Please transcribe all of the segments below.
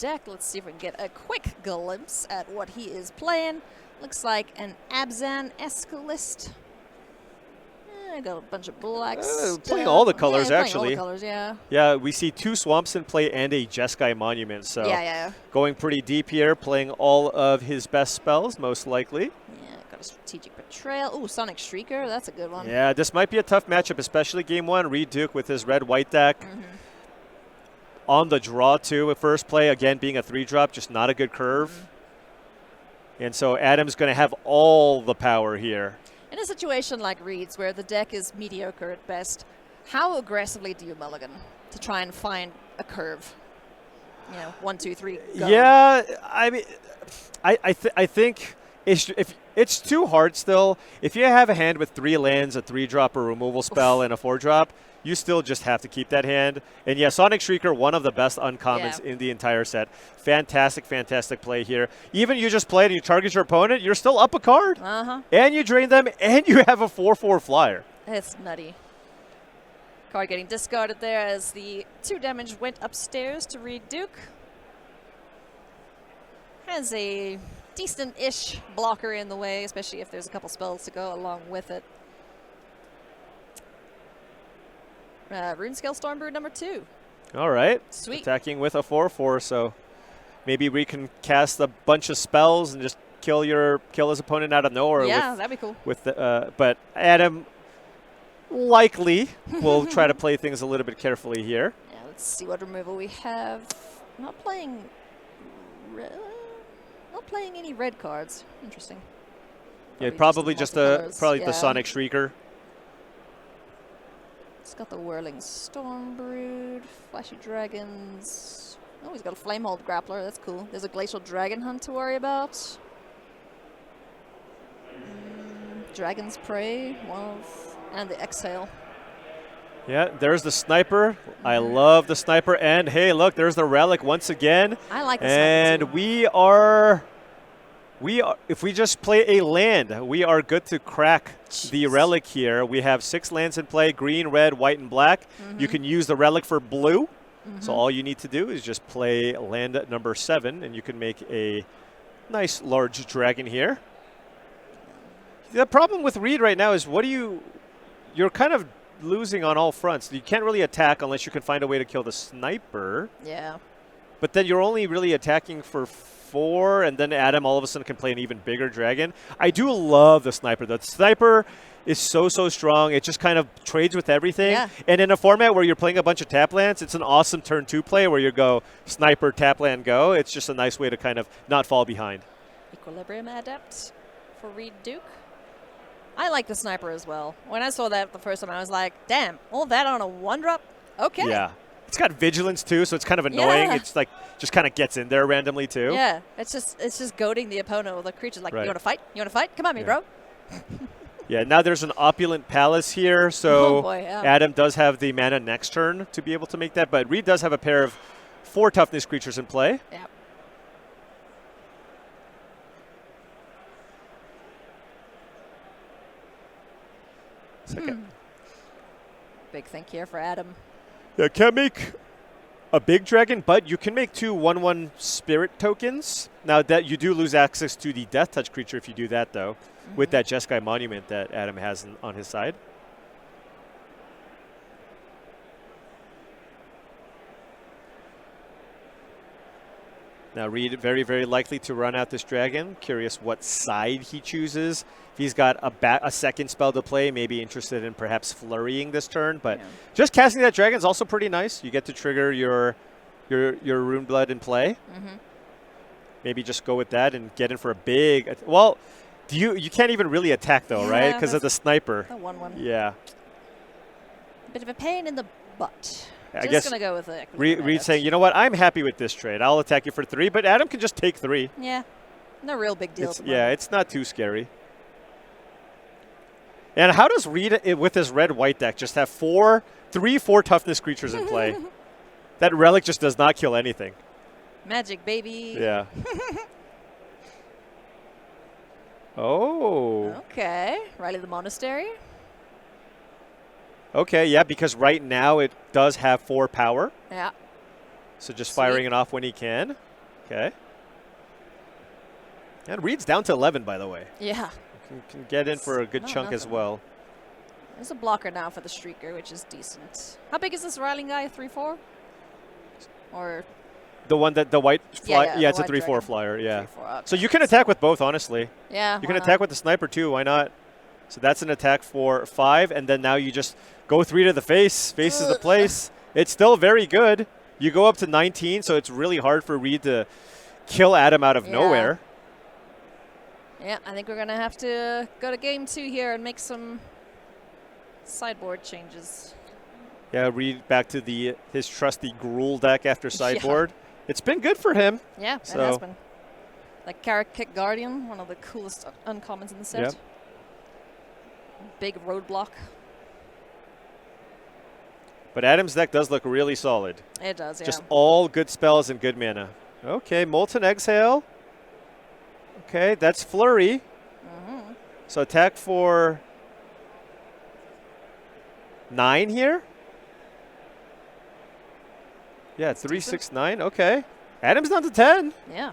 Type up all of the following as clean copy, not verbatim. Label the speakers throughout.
Speaker 1: deck. Let's see if we can get a quick glimpse at what he is playing. Looks like an Abzan-esque list. I got a bunch of blacks.
Speaker 2: Playing all the colors,
Speaker 1: yeah,
Speaker 2: actually.
Speaker 1: All the colors, yeah.
Speaker 2: Yeah, we see 2 Swamps in play and a Jeskai Monument. So
Speaker 1: yeah.
Speaker 2: Going pretty deep here, playing all of his best spells, most likely.
Speaker 1: Yeah, got a Strategic Betrayal. Ooh, Sonic Shrieker. That's a good one.
Speaker 2: Yeah, this might be a tough matchup, especially game 1. Reid Duke with his red-white deck. On the draw, too, at first play. Again, being a 3-drop, just not a good curve. And so Adam's going to have all the power here.
Speaker 1: In a situation like Reid's, where the deck is mediocre at best, how aggressively do you mulligan to try and find a curve? You know, 1, 2, 3, go.
Speaker 2: Yeah, I mean, I think if it's too hard still. If you have a hand with 3 lands, a 3-drop, a removal spell, and a 4-drop, you still just have to keep that hand. And yeah, Sonic Shrieker, one of the best uncommons in the entire set. Fantastic, fantastic play here. Even you just played and you target your opponent, you're still up a card. And you drain them, and you have a 4/4 flyer.
Speaker 1: It's nutty. Card getting discarded there as the 2 damage went upstairs to Reid Duke. Has a decent-ish blocker in the way, especially if there's a couple spells to go along with it. Runescale Stormbrew number 2.
Speaker 2: All right.
Speaker 1: Sweet.
Speaker 2: Attacking with a 4/4, so maybe we can cast a bunch of spells and just kill his opponent out of nowhere.
Speaker 1: Yeah, that'd be cool.
Speaker 2: But Adam likely will try to play things a little bit carefully here.
Speaker 1: Yeah, let's see what removal we have. Not playing any red cards. Interesting.
Speaker 2: Probably just the Sonic Shrieker.
Speaker 1: It's got the Whirling Stormbrood, Flashy Dragons. Oh, he's got a Flamehold Grappler. That's cool. There's a Glacial Dragon Hunt to worry about. Dragon's Prey, and the Exhale.
Speaker 2: Yeah, there's the Sniper. I love the Sniper. And hey, look, there's the Relic once again.
Speaker 1: I like the
Speaker 2: Sniper too. And we are, if we just play a land, we are good to crack the Relic here. We have 6 lands in play, green, red, white, and black. You can use the Relic for blue. So all you need to do is just play land number 7, and you can make a nice large dragon here. The problem with Reid right now is you're kind of losing on all fronts. You can't really attack unless you can find a way to kill the Sniper.
Speaker 1: Yeah. But
Speaker 2: then you're only really attacking for 4, and then Adam all of a sudden can play an even bigger dragon. I do love the Sniper. The Sniper is so strong. It just kind of trades with everything.
Speaker 1: Yeah.
Speaker 2: And in a format where you're playing a bunch of tap lands, it's an awesome turn 2 play where you go Sniper, tap land, go. It's just a nice way to kind of not fall behind.
Speaker 1: Equilibrium Adept for Reid Duke. I like the Sniper as well. When I saw that the first time, I was like, damn, all that on a 1-drop? Okay.
Speaker 2: Yeah. It's got Vigilance, too, so it's kind of annoying.
Speaker 1: Yeah.
Speaker 2: It's like just kind of gets in there randomly, too.
Speaker 1: Yeah. It's just goading the opponent with a creature like, you want to fight? You want to fight? Come on me, bro.
Speaker 2: Yeah, now there's an Opulent Palace here, so
Speaker 1: boy, yeah.
Speaker 2: Adam does have the mana next turn to be able to make that, but Reid does have a pair of 4 toughness creatures in play.
Speaker 1: Yeah. Big thank here for Adam.
Speaker 2: Yeah, can't make a big dragon, but you can make 2 1/1 spirit tokens. Now that you do lose access to the Death Touch creature if you do that, though, with that Jeskai Monument that Adam has on his side. Now Reid very, very likely to run out this dragon. Curious what side he chooses. If he's got a second spell to play, maybe interested in perhaps flurrying this turn. But just casting that dragon is also pretty nice. You get to trigger your Rune Blood in play. Maybe just go with that and get in for a big. Well, you can't even really attack though, right? Because of the Sniper.
Speaker 1: The 1/1.
Speaker 2: Yeah.
Speaker 1: Bit of a pain in the butt.
Speaker 2: I guess
Speaker 1: gonna go with the
Speaker 2: Reid saying, you know what, I'm happy with this trade. I'll attack you for 3, but Adam can just take 3.
Speaker 1: Yeah, no real big deal.
Speaker 2: It's not too scary. And how does Reid, with his red-white deck, just have 4 toughness creatures in play? That Relic just does not kill anything.
Speaker 1: Magic, baby.
Speaker 2: Yeah. Oh.
Speaker 1: Okay, Riley the Monastery.
Speaker 2: Okay, yeah, because right now it does have 4 power.
Speaker 1: Yeah.
Speaker 2: So just firing it off when he can. Okay. And Reid's down to 11, by the way.
Speaker 1: Yeah.
Speaker 2: Can get in for a good chunk as well.
Speaker 1: There's a blocker now for the streaker, which is decent. How big is this Riling guy? 3-4? Or
Speaker 2: the one that the white fly?
Speaker 1: yeah,
Speaker 2: Yeah, it's a
Speaker 1: white
Speaker 2: 3-4
Speaker 1: dragon.
Speaker 2: flyer. Yeah.
Speaker 1: 3-4, okay.
Speaker 2: So you can attack with both, honestly.
Speaker 1: Yeah.
Speaker 2: You can attack with the sniper too. Why not? So that's an attack for 5, and then now you just go 3 to the face. Face is the place. It's still very good. You go up to 19, so it's really hard for Reid to kill Adam out of nowhere.
Speaker 1: Yeah, I think we're going to have to go to game 2 here and make some sideboard changes.
Speaker 2: Yeah, Reid back to his trusty Gruul deck after sideboard. Yeah. It's been good for him.
Speaker 1: Yeah, it has been. Like Carrot Kick Guardian, one of the coolest uncommons in the set.
Speaker 2: Yep.
Speaker 1: Big roadblock.
Speaker 2: But Adam's deck does look really solid.
Speaker 1: It does, yeah.
Speaker 2: Just all good spells and good mana. Okay, Molten Exhale. Okay, that's Flurry. So attack for 9 here. Yeah, 3, 6, 9. Okay. Adam's down to 10.
Speaker 1: Yeah.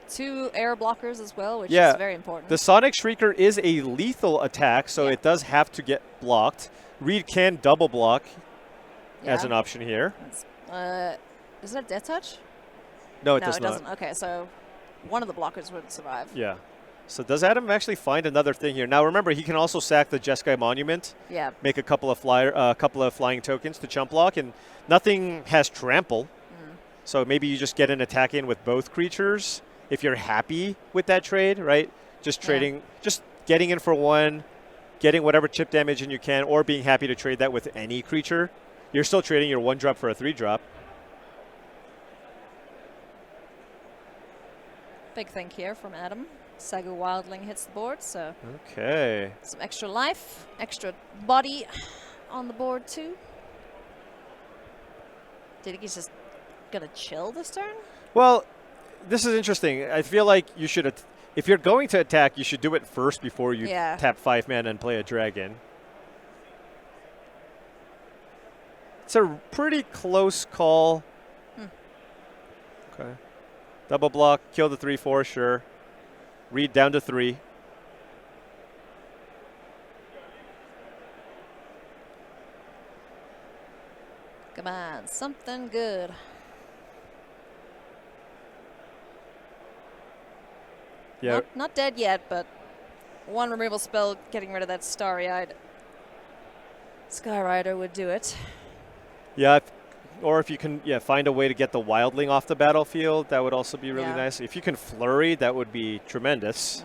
Speaker 1: 2 air blockers as well, which
Speaker 2: is
Speaker 1: very important.
Speaker 2: The Sonic Shrieker is a lethal attack, so it does have to get blocked. Reid can double block as an option here.
Speaker 1: Is that Death Touch?
Speaker 2: No, it does not.
Speaker 1: Doesn't. Okay, so one of the blockers would survive.
Speaker 2: Yeah. So does Adam actually find another thing here? Now remember, he can also sack the Jeskai Monument.
Speaker 1: Yeah.
Speaker 2: Make a couple of flying tokens to chump block, and nothing has trample. So maybe you just get an attack in with both creatures if you're happy with that trade, right? Just trading, just getting in for 1, getting whatever chip damage in you can, or being happy to trade that with any creature. You're still trading your 1-drop for a 3-drop.
Speaker 1: Big think here from Adam. Saga Wildling hits the board, so
Speaker 2: okay.
Speaker 1: Some extra life, extra body on the board too. Do you think he's just gonna chill this turn?
Speaker 2: Well, this is interesting. I feel like you should, if you're going to attack, you should do it first before you tap 5 mana and play a dragon. It's a pretty close call. Okay. Double block, kill the 3/4, sure. Reid down to 3.
Speaker 1: Come on, something good.
Speaker 2: Yeah.
Speaker 1: Not dead yet, but 1 removal spell getting rid of that starry-eyed Skyrider would do it.
Speaker 2: Yeah, or if you can find a way to get the Wildling off the battlefield, that would also be really nice. If you can Flurry, that would be tremendous.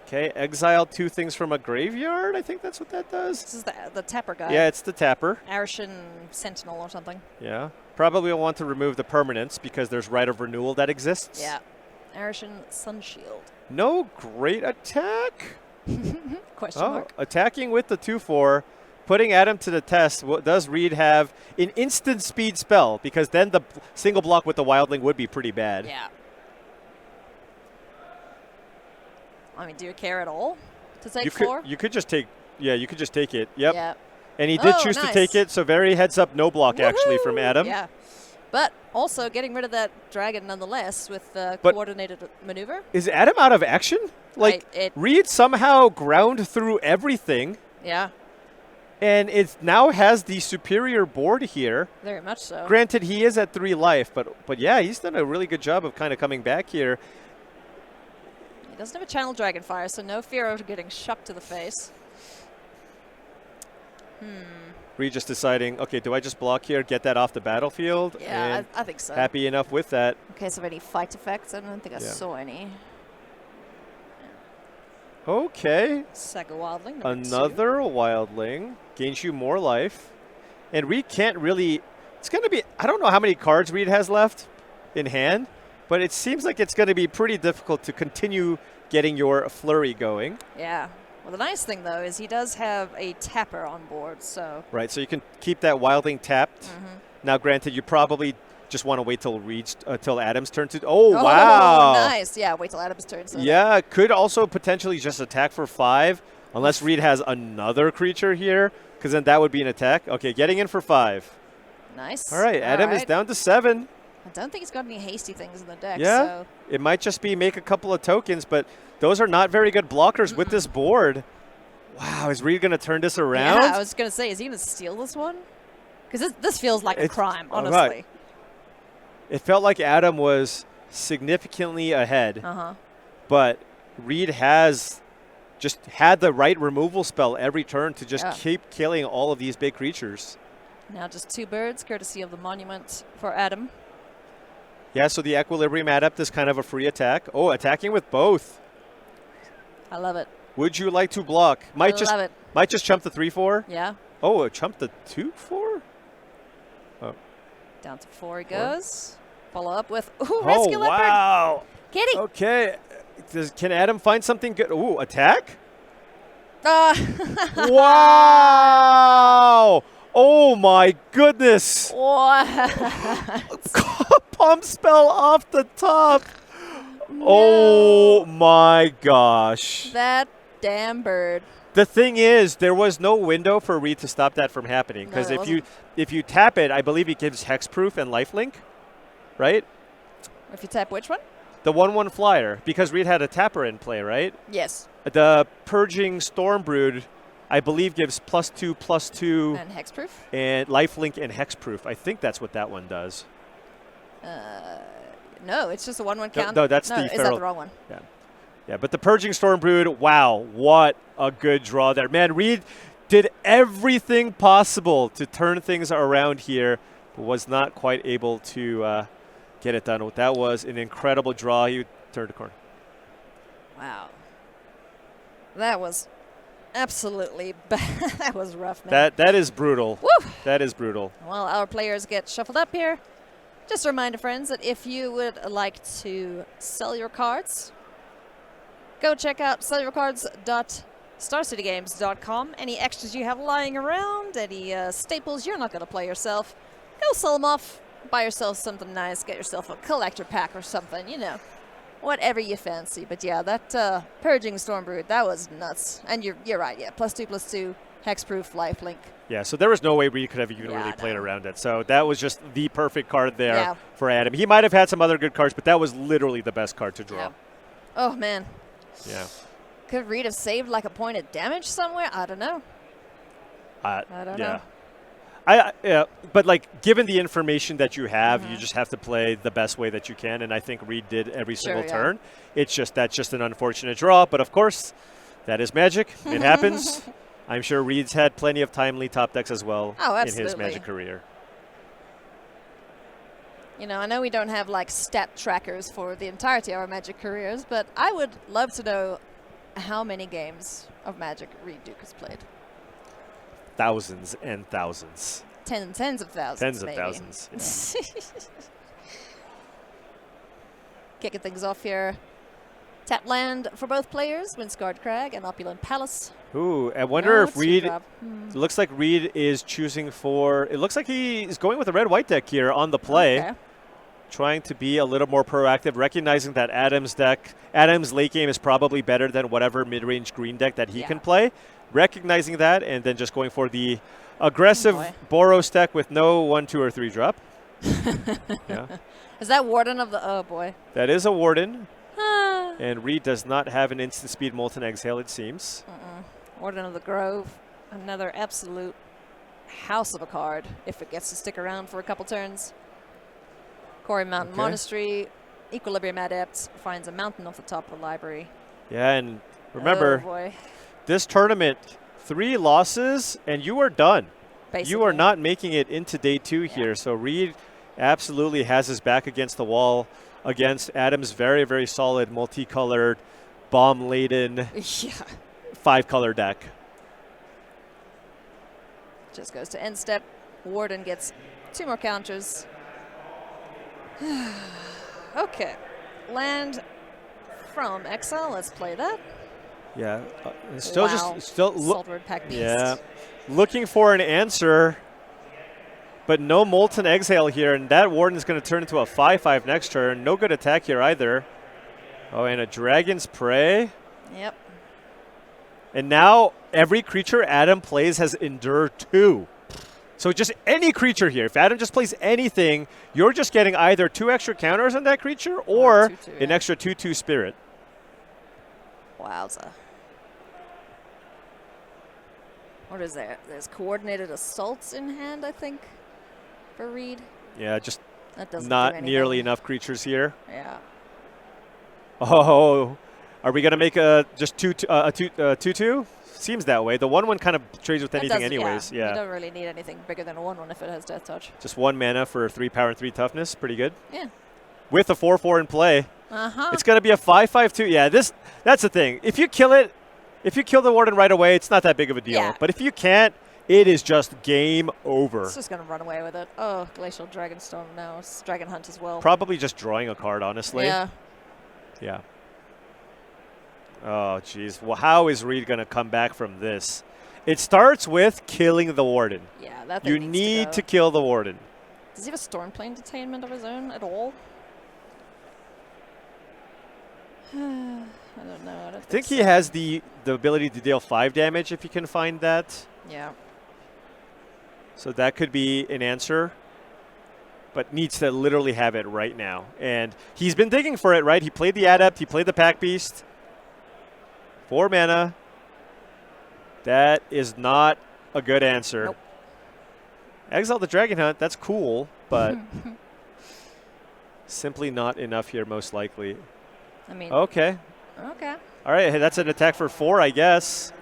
Speaker 2: Okay, exile 2 things from a graveyard. I think that's what that does.
Speaker 1: This is the tapper guy.
Speaker 2: Yeah, it's the tapper.
Speaker 1: Arishan Sentinel or something.
Speaker 2: Yeah. Probably will want to remove the permanents because there's Right of Renewal that exists.
Speaker 1: Yeah. Arishan Sunshield.
Speaker 2: No great attack.
Speaker 1: Question mark.
Speaker 2: Attacking with the 2/4, putting Adam to the test. Does Reid have an instant speed spell? Because then the single block with the Wildling would be pretty bad.
Speaker 1: Yeah. I mean, do you care at all to take 4?
Speaker 2: You could just take. Yeah, you could just take it. Yep.
Speaker 1: Yeah.
Speaker 2: And he did choose to take it, so very heads up, no block actually from Adam.
Speaker 1: Yeah. But also getting rid of that dragon nonetheless with coordinated maneuver.
Speaker 2: Is Adam out of action? Like, Reid somehow ground through everything.
Speaker 1: Yeah.
Speaker 2: And it now has the superior board here.
Speaker 1: Very much so.
Speaker 2: Granted, he is at 3 life, but yeah, he's done a really good job of kind of coming back here.
Speaker 1: He doesn't have a channel Dragonfire, so no fear of getting shucked to the face.
Speaker 2: Reid just deciding, okay, do I just block here, get that off the battlefield?
Speaker 1: Yeah, I think so.
Speaker 2: Happy enough with that.
Speaker 1: In case of any fight effects, I don't think I saw any.
Speaker 2: Okay.
Speaker 1: Saga Wildling,
Speaker 2: Another Wildling. Gains you more life. And Reid can't really... It's going to be... I don't know how many cards Reid has left in hand, but it seems like it's going to be pretty difficult to continue getting your Flurry going.
Speaker 1: Yeah. Well, the nice thing, though, is he does have a tapper on board, so...
Speaker 2: Right, so you can keep that Wildling tapped. Now, granted, you probably just want to wait till Adam's turn to... Oh, wow!
Speaker 1: Nice. Yeah, wait till Adam's turn. So
Speaker 2: could also potentially just attack for 5, unless Reid has another creature here. because then that would be an attack. Okay, getting in for 5.
Speaker 1: Nice.
Speaker 2: All right, Adam is down to 7.
Speaker 1: I don't think he's got any hasty things in the deck.
Speaker 2: Yeah,
Speaker 1: So.
Speaker 2: it might just be make a couple of tokens, but those are not very good blockers with this board. Wow, is Reid going to turn this around?
Speaker 1: Yeah, I was going to say, is he going to steal this one? Because this feels like a crime, honestly.
Speaker 2: Right. It felt like Adam was significantly ahead, but Reid has just had the right removal spell every turn to just keep killing all of these big creatures.
Speaker 1: Now just 2 birds, courtesy of the monument for Adam.
Speaker 2: Yeah, so the Equilibrium Adept is kind of a free attack. Oh, attacking with both.
Speaker 1: I love it.
Speaker 2: Would you like to block? Might just chump the 3/4.
Speaker 1: Yeah.
Speaker 2: Oh, it chumped the 2/4. Oh.
Speaker 1: Down to 4 he goes. Follow up with Rescue Leopard.
Speaker 2: Wow.
Speaker 1: Kitty.
Speaker 2: Okay. Can Adam find something good? Ooh, attack? Wow. Oh, my goodness.
Speaker 1: What?
Speaker 2: Pump spell off the top.
Speaker 1: No.
Speaker 2: Oh, my gosh.
Speaker 1: That damn bird.
Speaker 2: The thing is, there was no window for Reid to stop that from happening. Because if you tap it, I believe it gives hexproof and lifelink, right?
Speaker 1: If you tap which one?
Speaker 2: The 1/1 flyer, because Reid had a tapper in play, right?
Speaker 1: Yes.
Speaker 2: The Purging Stormbrood, I believe, gives +2/+2.
Speaker 1: And hexproof?
Speaker 2: And lifelink and hexproof. I think that's what that one does.
Speaker 1: No, it's just a 1/1 count.
Speaker 2: No, that's the
Speaker 1: is that the wrong one?
Speaker 2: Yeah. Yeah, but the Purging Stormbrood, wow, what a good draw there. Man, Reid did everything possible to turn things around here, but was not quite able to get it done. That was an incredible draw. He turned the corner.
Speaker 1: Wow. That was absolutely bad. That was rough, man.
Speaker 2: That is brutal.
Speaker 1: Woo!
Speaker 2: That is brutal.
Speaker 1: Well, our players get shuffled up here. Just a reminder, friends, that if you would like to sell your cards, go check out sellyourcards.starcitygames.com. Any extras you have lying around, any staples you're not going to play yourself, go sell them off. Buy yourself something nice. Get yourself a collector pack or something, you know. Whatever you fancy. But yeah, that Purging Stormbrood, that was nuts. And you're right, yeah. +2/+2, hexproof, lifelink.
Speaker 2: Yeah, so there was no way Reid could have even really played around it. So that was just the perfect card there for Adam. He might have had some other good cards, but that was literally the best card to draw.
Speaker 1: Yeah. Oh, man.
Speaker 2: Yeah.
Speaker 1: Could Reid have saved like a point of damage somewhere? I don't know. I don't know.
Speaker 2: Yeah, but like given the information that you have, you just have to play the best way that you can, and I think Reid did every single turn. That's just an unfortunate draw, but of course, that is Magic. It happens. I'm sure Reid's had plenty of timely top decks as well in his Magic career.
Speaker 1: You know, I know we don't have like stat trackers for the entirety of our Magic careers, but I would love to know how many games of Magic Reid Duke has played.
Speaker 2: Thousands and thousands.
Speaker 1: Tens of thousands.
Speaker 2: Tens
Speaker 1: maybe.
Speaker 2: of thousands. Yeah.
Speaker 1: Kicking things off here. Tap land for both players, Windscarred Crag and Opulent Palace.
Speaker 2: Ooh, I wonder if Reid, it looks like Reid is choosing for, it looks like he is going with a red-white deck here on the play.
Speaker 1: Okay.
Speaker 2: Trying to be a little more proactive, recognizing that Adam's late game is probably better than whatever mid-range green deck that he can play. Recognizing that, and then just going for the aggressive Boros deck with no 1, 2, or 3 drop. Yeah.
Speaker 1: Is that Warden of the... Oh, boy.
Speaker 2: That is a Warden. And Reid does not have an instant speed Molten Exhale, it seems.
Speaker 1: Warden of the Grove. Another absolute house of a card if it gets to stick around for a couple turns. Quarry Mountain Monastery. Equilibrium Adept finds a mountain off the top of the library.
Speaker 2: Yeah, and remember, this tournament, 3 losses, and you are done. Basically. You are not making it into day 2 here. So Reid absolutely has his back against the wall against Adam's very, very solid, multicolored, bomb-laden 5-color deck.
Speaker 1: Just goes to end step. Warden gets 2 more counters. Okay. Land from exile. Let's play that.
Speaker 2: Yeah.
Speaker 1: Saltward Pack Beast.
Speaker 2: Yeah. Looking for an answer, but no Molten Exhale here, and that Warden is going to turn into a 5/5 next turn. No good attack here either. Oh, and a Dragon's Prey.
Speaker 1: Yep.
Speaker 2: And now every creature Adam plays has Endure 2. So just any creature here, if Adam just plays anything, you're just getting either 2 extra counters on that creature or
Speaker 1: 2/2,
Speaker 2: an extra 2/2 Spirit.
Speaker 1: Wowza. What is there? There's coordinated assaults in hand, I think, for Reid.
Speaker 2: Yeah, just
Speaker 1: That doesn't do
Speaker 2: not
Speaker 1: anything.
Speaker 2: nearly enough creatures here.
Speaker 1: Yeah.
Speaker 2: Oh, are we going to make a just 2/2? Seems that way. The 1/1 kind of trades with
Speaker 1: That
Speaker 2: anything
Speaker 1: doesn't-
Speaker 2: anyways.
Speaker 1: You
Speaker 2: Yeah.
Speaker 1: don't really need anything bigger than a 1/1 if it has Death Touch.
Speaker 2: Just 1 mana for 3 power and 3 toughness. Pretty good.
Speaker 1: Yeah.
Speaker 2: With a 4/4 in play.
Speaker 1: Uh-huh.
Speaker 2: It's going to be a 5/5/2. Yeah, that's the thing. If you kill it, if you kill the Warden right away, it's not that big of a deal.
Speaker 1: Yeah.
Speaker 2: But if you can't, it is just game over.
Speaker 1: It's just going to run away with it. Oh, Glacial Dragonstorm now. It's Dragon Hunt as well.
Speaker 2: Probably just drawing a card, honestly.
Speaker 1: Yeah.
Speaker 2: Yeah. Oh, jeez. Well, how is Reid going to come back from this? It starts with killing the Warden.
Speaker 1: Yeah, that thing
Speaker 2: You
Speaker 1: needs
Speaker 2: need to
Speaker 1: go.
Speaker 2: kill the Warden.
Speaker 1: Does he have a Stormplane Detainment of his own at all? I don't know. I don't
Speaker 2: I think
Speaker 1: so.
Speaker 2: he has the ability to deal 5 damage if you can find that.
Speaker 1: Yeah.
Speaker 2: So that could be an answer. But needs to literally have it right now. And he's been digging for it, right? He played the Adept. He played the Pack Beast. 4 mana. That is not a good answer.
Speaker 1: Nope.
Speaker 2: Exile the Dragon Hunt. That's cool, but simply not enough here, most likely.
Speaker 1: I mean.
Speaker 2: Okay.
Speaker 1: Okay.
Speaker 2: All right. Hey, that's an attack for 4, I guess.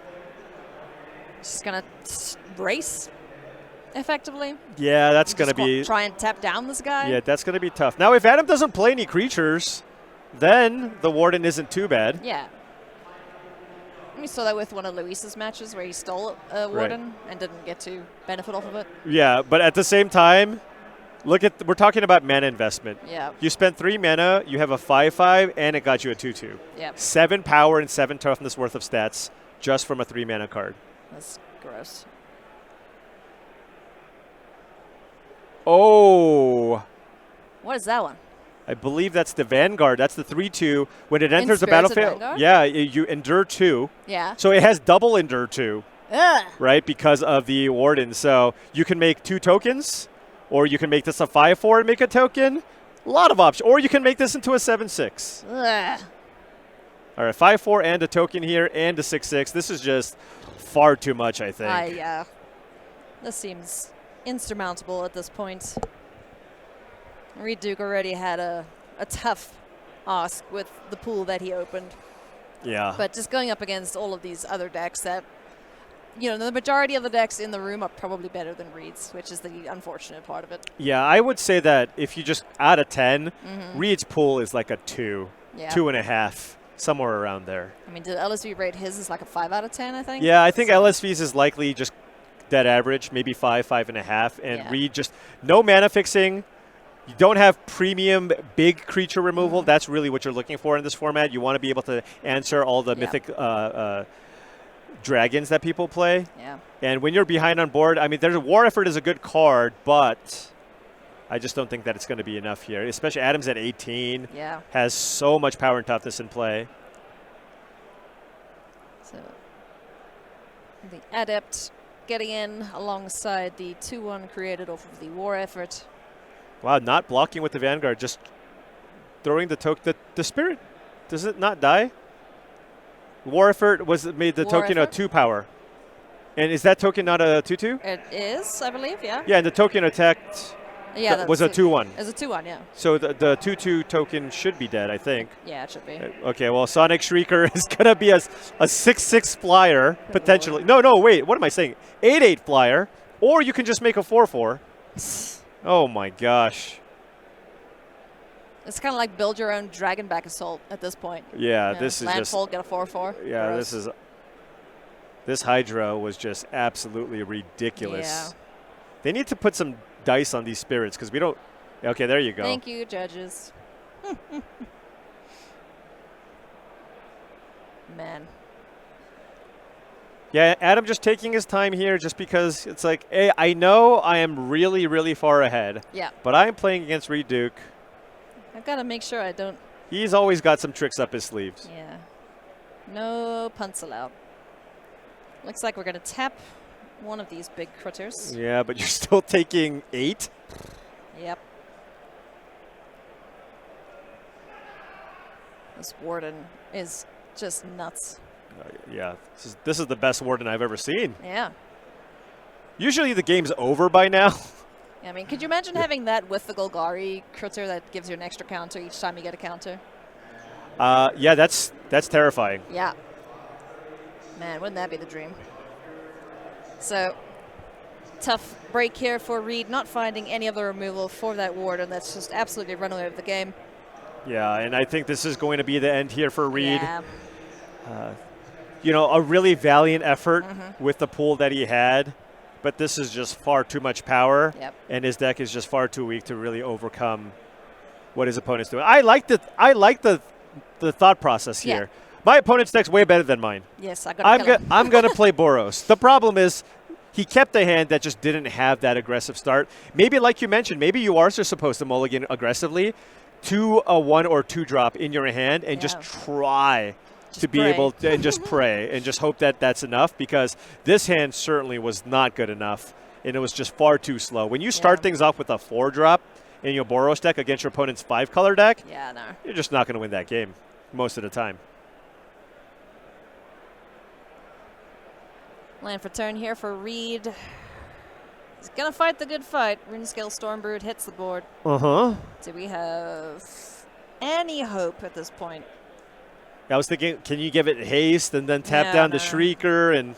Speaker 1: Just going to race, effectively.
Speaker 2: Yeah, that's going to
Speaker 1: Just
Speaker 2: be.
Speaker 1: try and tap down this guy.
Speaker 2: Yeah, that's going to be tough. Now, if Adam doesn't play any creatures, then the Warden isn't too bad.
Speaker 1: Yeah. We saw that with one of Luis's matches where he stole a Warden and didn't get to benefit off of it.
Speaker 2: Yeah, but at the same time, we're talking about mana investment.
Speaker 1: Yeah.
Speaker 2: You spent 3 mana, you have a 5/5, and it got you a 2/2.
Speaker 1: Yep.
Speaker 2: 7 power and 7 toughness worth of stats just from a 3 mana card.
Speaker 1: That's gross.
Speaker 2: Oh,
Speaker 1: What is that one?
Speaker 2: I believe that's the Vanguard. That's the 3/2. When it enters the
Speaker 1: Spirited
Speaker 2: battlefield,
Speaker 1: Vanguard?
Speaker 2: yeah, you endure 2.
Speaker 1: Yeah.
Speaker 2: So it has double endure 2,
Speaker 1: Ugh.
Speaker 2: right, because of the Warden. So you can make 2 tokens, or you can make this a 5/4 and make a token. A lot of options. Or you can make this into a 7/6.
Speaker 1: Ugh.
Speaker 2: All right, 5/4 and a token here and a 6/6. This is just far too much, I think.
Speaker 1: Yeah. This seems insurmountable at this point. Reid Duke already had a tough ask with the pool that he opened.
Speaker 2: Yeah.
Speaker 1: But just going up against all of these other decks that, you know, the majority of the decks in the room are probably better than Reid's, which is the unfortunate part of it.
Speaker 2: Yeah, I would say that if you just out of 10, Reid's pool is like a 2,
Speaker 1: Yeah.
Speaker 2: 2.5, somewhere around there.
Speaker 1: I mean, did LSV rate his as like a 5 out of 10, I think?
Speaker 2: Yeah, I think
Speaker 1: So-
Speaker 2: LSV's is likely just dead average, maybe 5, 5.5. And
Speaker 1: Yeah.
Speaker 2: Reid just no mana fixing. You don't have premium big creature removal. That's really what you're looking for in this format. You want to be able to answer all the
Speaker 1: Yeah.
Speaker 2: mythic dragons that people play.
Speaker 1: Yeah.
Speaker 2: And when you're behind on board, I mean, there's a War Effort is a good card, but I just don't think that it's going to be enough here. Especially Adams at 18
Speaker 1: Yeah.
Speaker 2: has so much power and toughness in play.
Speaker 1: So the Adept getting in alongside the 2/1 created off of the War Effort.
Speaker 2: Wow, not blocking with the Vanguard, just throwing the token. The Spirit, does it not die? War Effort made the
Speaker 1: War
Speaker 2: token a
Speaker 1: Effort?
Speaker 2: 2 power. And is that token not a 2/2?
Speaker 1: It is, I believe, yeah.
Speaker 2: Yeah, and the token attacked
Speaker 1: Yeah,
Speaker 2: was a
Speaker 1: that's
Speaker 2: 2/1.
Speaker 1: It's a 2/1, yeah.
Speaker 2: So the 2/2 token should be dead, I think.
Speaker 1: Yeah, it should be.
Speaker 2: Okay, well, Sonic Shrieker is going to be a 6/6 flyer, potentially. No, wait, what am I saying? 8/8 flyer, or you can just make a 4/4. Oh, my gosh.
Speaker 1: It's kind of like build your own Dragonback Assault at this point.
Speaker 2: Yeah,
Speaker 1: You know,
Speaker 2: this is just...
Speaker 1: landfall, get a 4/4.
Speaker 2: Yeah,
Speaker 1: Gross.
Speaker 2: this Hydra was just absolutely ridiculous.
Speaker 1: Yeah.
Speaker 2: They need to put some dice on these spirits because we don't. Okay, there you go.
Speaker 1: Thank you, judges. Man.
Speaker 2: Yeah, Adam just taking his time here just because it's like, hey, I know I am really, really far ahead,
Speaker 1: Yeah.
Speaker 2: but I'm playing against Reid Duke.
Speaker 1: I've got to make sure I don't.
Speaker 2: He's always got some tricks up his sleeves.
Speaker 1: Yeah. No punts allowed. Looks like we're going to tap one of these big critters.
Speaker 2: Yeah, but you're still taking 8.
Speaker 1: Yep. This Warden is just nuts.
Speaker 2: Yeah, this is the best Warden I've ever seen.
Speaker 1: Yeah.
Speaker 2: Usually the game's over by now.
Speaker 1: I mean, could you imagine having that with the Golgari critter that gives you an extra counter each time you get a counter?
Speaker 2: Yeah, that's terrifying.
Speaker 1: Yeah. Man, wouldn't that be the dream? So, tough break here for Reid, not finding any other removal for that Warden. That's just absolutely run away with the game.
Speaker 2: Yeah, and I think this is going to be the end here for Reid.
Speaker 1: Yeah.
Speaker 2: You know, a really valiant effort with the pool that he had, but this is just far too much power, and his deck is just far too weak to really overcome what his opponent's doing. I like the thought process here. My opponent's deck's way better than mine.
Speaker 1: Yes, I'm
Speaker 2: gonna play Boros. The problem is he kept a hand that just didn't have that aggressive start. Maybe, like you mentioned, maybe you are just supposed to mulligan aggressively to a 1 or 2 drop in your hand and just try to be able to and just pray and just hope that that's enough, because this hand certainly was not good enough and it was just far too slow. When you start things off with a 4 drop in your Boros deck against your opponent's 5 color deck, you're just not going to win that game most of the time.
Speaker 1: Land for turn here for Reid. He's going to fight the good fight. Runescale Stormbrood hits the board. Do we have any hope at this point?
Speaker 2: I was thinking, can you give it haste and then tap down the Shrieker and...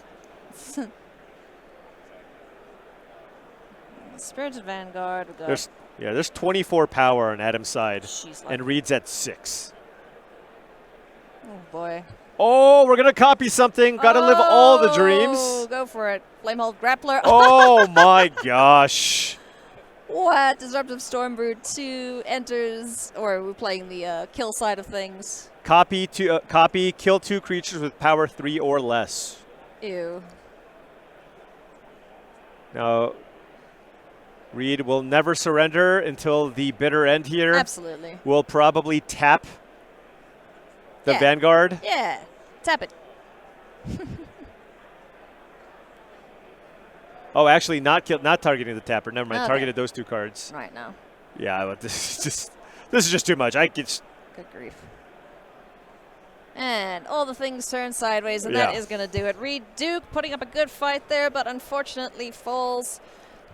Speaker 1: Spirited Vanguard.
Speaker 2: There's 24 power on Adam's side, and Reid's at 6.
Speaker 1: Oh, boy.
Speaker 2: Oh, we're going to copy something. Got to live all the dreams.
Speaker 1: Go for it. Flamehold Grappler.
Speaker 2: Oh, my gosh.
Speaker 1: What? Disruptive Stormbrood 2 enters, or we're playing the kill side of things.
Speaker 2: Copy, kill 2 creatures with power 3 or less.
Speaker 1: Ew.
Speaker 2: Now, Reid will never surrender until the bitter end here.
Speaker 1: Absolutely.
Speaker 2: We'll probably tap the Vanguard.
Speaker 1: Yeah, tap it.
Speaker 2: Oh, actually, not targeting the tapper. Never mind. Targeted those 2 cards.
Speaker 1: Right now.
Speaker 2: Yeah, but this is just too much.
Speaker 1: Good grief. And all the things turn sideways, and that is going to do it. Reid Duke putting up a good fight there, but unfortunately falls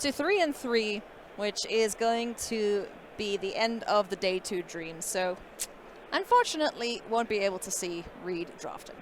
Speaker 1: to 3-3, which is going to be the end of the day 2 dream. So, unfortunately, won't be able to see Reid drafting.